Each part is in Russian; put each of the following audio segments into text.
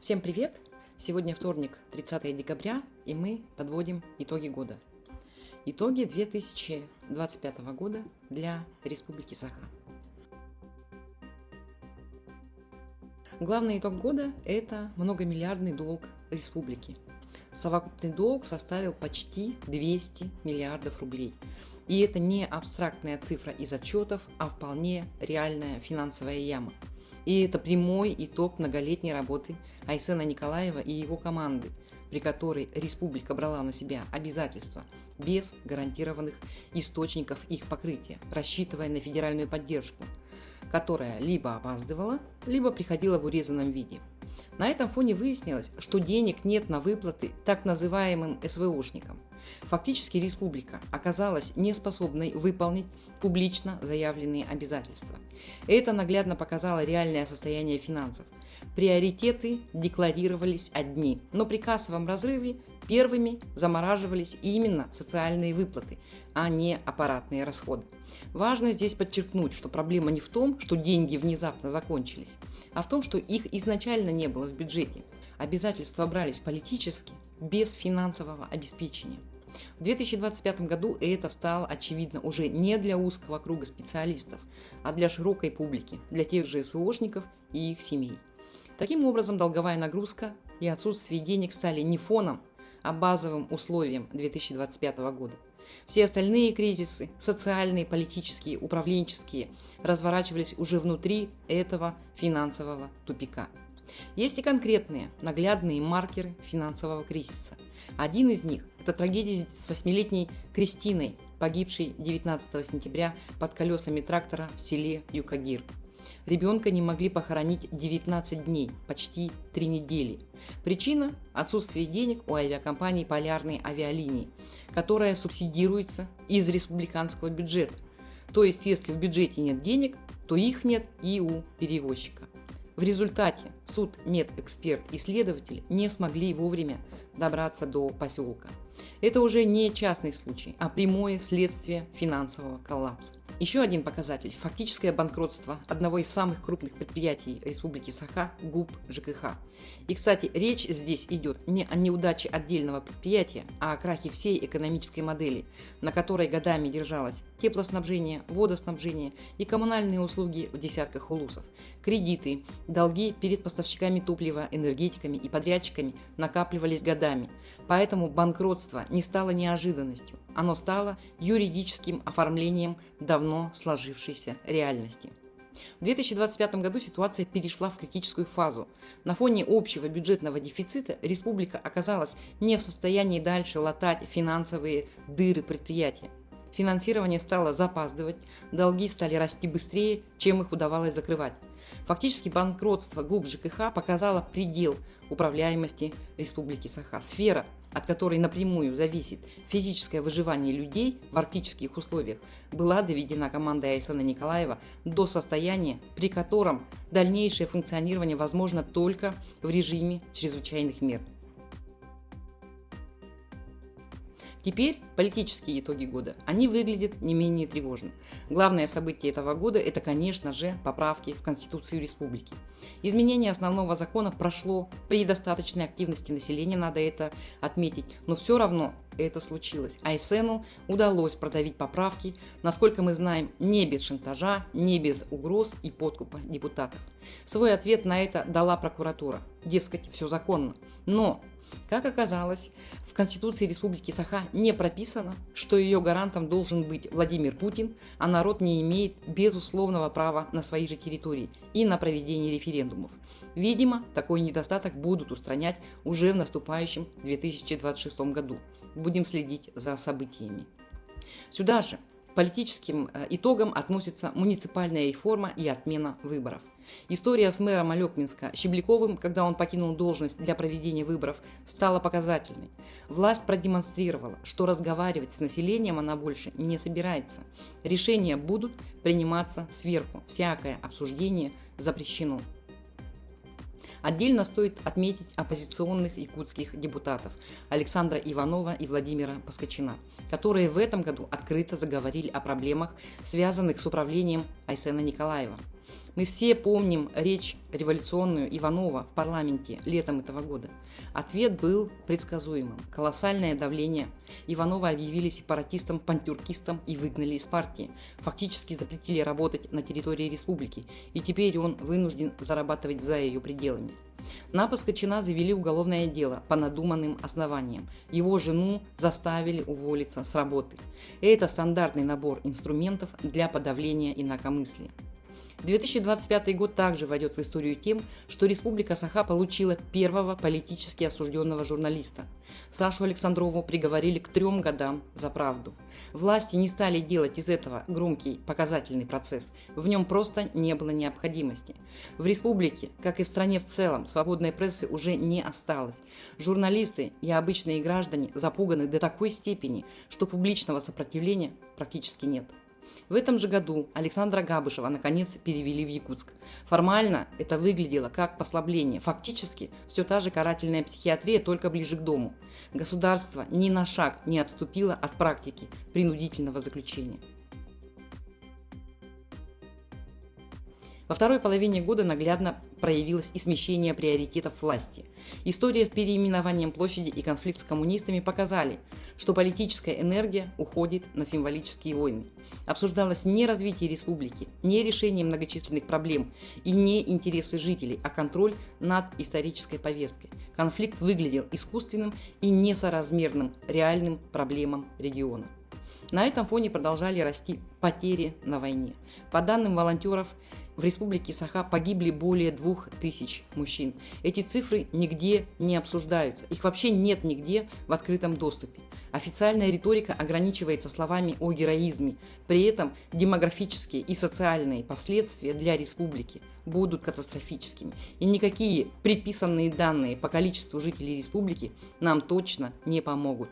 Всем привет! Сегодня вторник, 30 декабря, и мы подводим итоги года. Итоги 2025 года для Республики Саха. Главный итог года – это многомиллиардный долг республики. Совокупный долг составил почти 200 миллиардов рублей. И это не абстрактная цифра из отчетов, а вполне реальная финансовая яма. И это прямой итог многолетней работы Айсена Николаева и его команды, при которой республика брала на себя обязательства без гарантированных источников их покрытия, рассчитывая на федеральную поддержку, которая либо опаздывала, либо приходила в урезанном виде. На этом фоне выяснилось, что денег нет на выплаты так называемым СВОшникам. Фактически республика оказалась неспособной выполнить публично заявленные обязательства. Это наглядно показало реальное состояние финансов. Приоритеты декларировались одни, но при кассовом разрыве первыми замораживались именно социальные выплаты, а не аппаратные расходы. Важно здесь подчеркнуть, что проблема не в том, что деньги внезапно закончились, а в том, что их изначально не было в бюджете. Обязательства брались политически, без финансового обеспечения. В 2025 году это стало очевидно уже не для узкого круга специалистов, а для широкой публики, для тех же СВОшников и их семей. Таким образом, долговая нагрузка и отсутствие денег стали не фоном, а базовым условием 2025 года. Все остальные кризисы, социальные, политические, управленческие, разворачивались уже внутри этого финансового тупика. Есть и конкретные, наглядные маркеры финансового кризиса. Один из них – это трагедия с 8-летней Кристиной, погибшей 19 сентября под колесами трактора в селе Юкагир. Ребенка не могли похоронить 19 дней, почти 3 недели. Причина – отсутствие денег у авиакомпании «Полярные авиалинии», которая субсидируется из республиканского бюджета. То есть, если в бюджете нет денег, то их нет и у перевозчика. В результате судмедэксперт и следователь не смогли вовремя добраться до поселка. Это уже не частный случай, а прямое следствие финансового коллапса. Еще один показатель – фактическое банкротство одного из самых крупных предприятий Республики Саха – ГУП ЖКХ. И, кстати, речь здесь идет не о неудаче отдельного предприятия, а о крахе всей экономической модели, на которой годами держалось теплоснабжение, водоснабжение и коммунальные услуги в десятках улусов. Кредиты, долги перед поставщиками топлива, энергетиками и подрядчиками накапливались годами. Поэтому банкротство не стало неожиданностью, оно стало юридическим оформлением давно сложившейся реальности. В 2025 году ситуация перешла в критическую фазу. На фоне общего бюджетного дефицита республика оказалась не в состоянии дальше латать финансовые дыры предприятия. Финансирование стало запаздывать, долги стали расти быстрее, чем их удавалось закрывать. Фактически банкротство ГУП ЖКХ показало предел управляемости Республики Саха. Сфера, от которой напрямую зависит физическое выживание людей в арктических условиях, была доведена командой Айсена Николаева до состояния, при котором дальнейшее функционирование возможно только в режиме чрезвычайных мер. Теперь политические итоги года. Они выглядят не менее тревожно. Главное событие этого года – это, конечно же, поправки в Конституцию Республики. Изменение основного закона прошло при достаточной активности населения, надо это отметить, но все равно это случилось. Айсену удалось продавить поправки, насколько мы знаем, не без шантажа, не без угроз и подкупа депутатов. Свой ответ на это дала прокуратура. Дескать, все законно. Но как оказалось, в Конституции Республики Саха не прописано, что ее гарантом должен быть Владимир Путин, а народ не имеет безусловного права на своей же территории и на проведение референдумов. Видимо, такой недостаток будут устранять уже в наступающем 2026 году. Будем следить за событиями. Сюда же к политическим итогам относится муниципальная реформа и отмена выборов. История с мэром Алекминска Щебляковым, когда он покинул должность для проведения выборов, стала показательной. Власть продемонстрировала, что разговаривать с населением она больше не собирается. Решения будут приниматься сверху, всякое обсуждение запрещено. Отдельно стоит отметить оппозиционных якутских депутатов Александра Иванова и Владимира Паскочина, которые в этом году открыто заговорили о проблемах, связанных с управлением Айсена Николаева. Мы все помним речь революционную Иванова в парламенте летом этого года. Ответ был предсказуемым. Колоссальное давление. Иванова объявили сепаратистом, пантюркистом и выгнали из партии. Фактически запретили работать на территории республики, и теперь он вынужден зарабатывать за ее пределами. На Паскачина завели уголовное дело по надуманным основаниям. Его жену заставили уволиться с работы. Это стандартный набор инструментов для подавления инакомыслия. 2025 год также войдет в историю тем, что Республика Саха получила первого политически осужденного журналиста. Сашу Александрову приговорили к 3 годам за правду. Власти не стали делать из этого громкий показательный процесс. В нем просто не было необходимости. В республике, как и в стране в целом, свободной прессы уже не осталось. Журналисты и обычные граждане запуганы до такой степени, что публичного сопротивления практически нет. В этом же году Александра Габышева наконец перевели в Якутск. Формально это выглядело как послабление. Фактически все та же карательная психиатрия, только ближе к дому. Государство ни на шаг не отступило от практики принудительного заключения. Во второй половине года наглядно проявилось и смещение приоритетов власти. История с переименованием площади и конфликт с коммунистами показали, что политическая энергия уходит на символические войны. Обсуждалось не развитие республики, не решение многочисленных проблем и не интересы жителей, а контроль над исторической повесткой. Конфликт выглядел искусственным и несоразмерным реальным проблемам региона. На этом фоне продолжали расти потери на войне. По данным волонтеров, в Республике Саха погибли более 2000 мужчин. Эти цифры нигде не обсуждаются. Их вообще нет нигде в открытом доступе. Официальная риторика ограничивается словами о героизме. При этом демографические и социальные последствия для республики будут катастрофическими. И никакие приписанные данные по количеству жителей республики нам точно не помогут.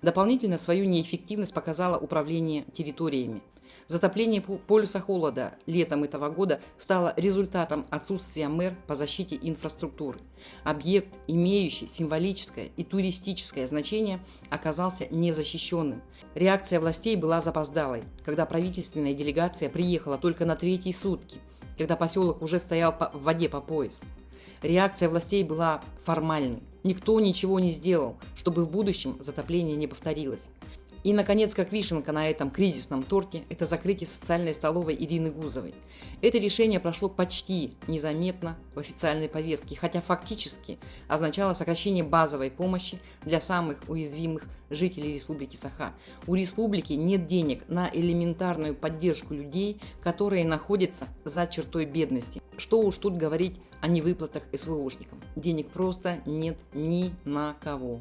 Дополнительно свою неэффективность показало управление территориями. Затопление полюса холода летом этого года стало результатом отсутствия мер по защите инфраструктуры. Объект, имеющий символическое и туристическое значение, оказался незащищенным. Реакция властей была запоздалой, когда правительственная делегация приехала только на 3-й сутки, когда поселок уже стоял в воде по пояс. Реакция властей была формальной. Никто ничего не сделал, чтобы в будущем затопление не повторилось. И, наконец, как вишенка на этом кризисном торте, это закрытие социальной столовой Ирины Гузовой. Это решение прошло почти незаметно в официальной повестке, хотя фактически означало сокращение базовой помощи для самых уязвимых жителей Республики Саха. У республики нет денег на элементарную поддержку людей, которые находятся за чертой бедности. Что уж тут говорить о невыплатах СВОшникам. Денег просто нет ни на кого.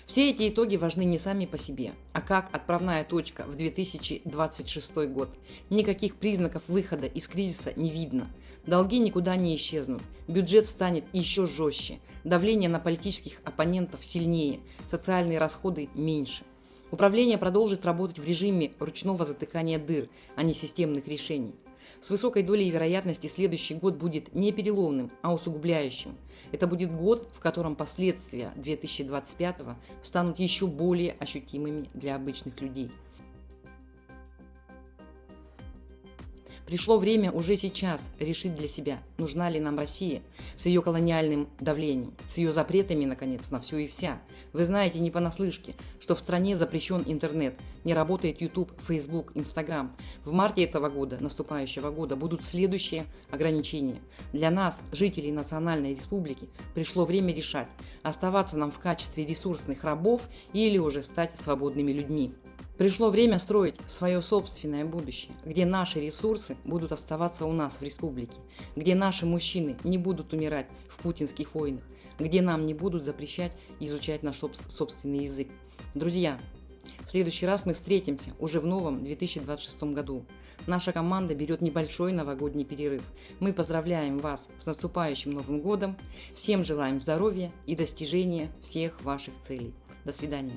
Все эти итоги важны не сами по себе, а как отправная точка в 2026 год. Никаких признаков выхода из кризиса не видно. Долги никуда не исчезнут. Бюджет станет еще жестче. Давление на политических оппонентов сильнее. Социальные расходы меньше. Управление продолжит работать в режиме ручного затыкания дыр, а не системных решений. С высокой долей вероятности следующий год будет не переломным, а усугубляющим. Это будет год, в котором последствия 2025 станут еще более ощутимыми для обычных людей. Пришло время уже сейчас решить для себя, нужна ли нам Россия с ее колониальным давлением, с ее запретами, наконец, на все и вся. Вы знаете не понаслышке, что в стране запрещен интернет, не работает YouTube, Facebook, Instagram. В марте этого года, наступающего года, будут следующие ограничения. Для нас, жителей Национальной Республики, пришло время решать, оставаться нам в качестве ресурсных рабов или уже стать свободными людьми. Пришло время строить свое собственное будущее, где наши ресурсы будут оставаться у нас в республике, где наши мужчины не будут умирать в путинских войнах, где нам не будут запрещать изучать наш собственный язык. Друзья, в следующий раз мы встретимся уже в новом 2026 году. Наша команда берет небольшой новогодний перерыв. Мы поздравляем вас с наступающим Новым годом, всем желаем здоровья и достижения всех ваших целей. До свидания.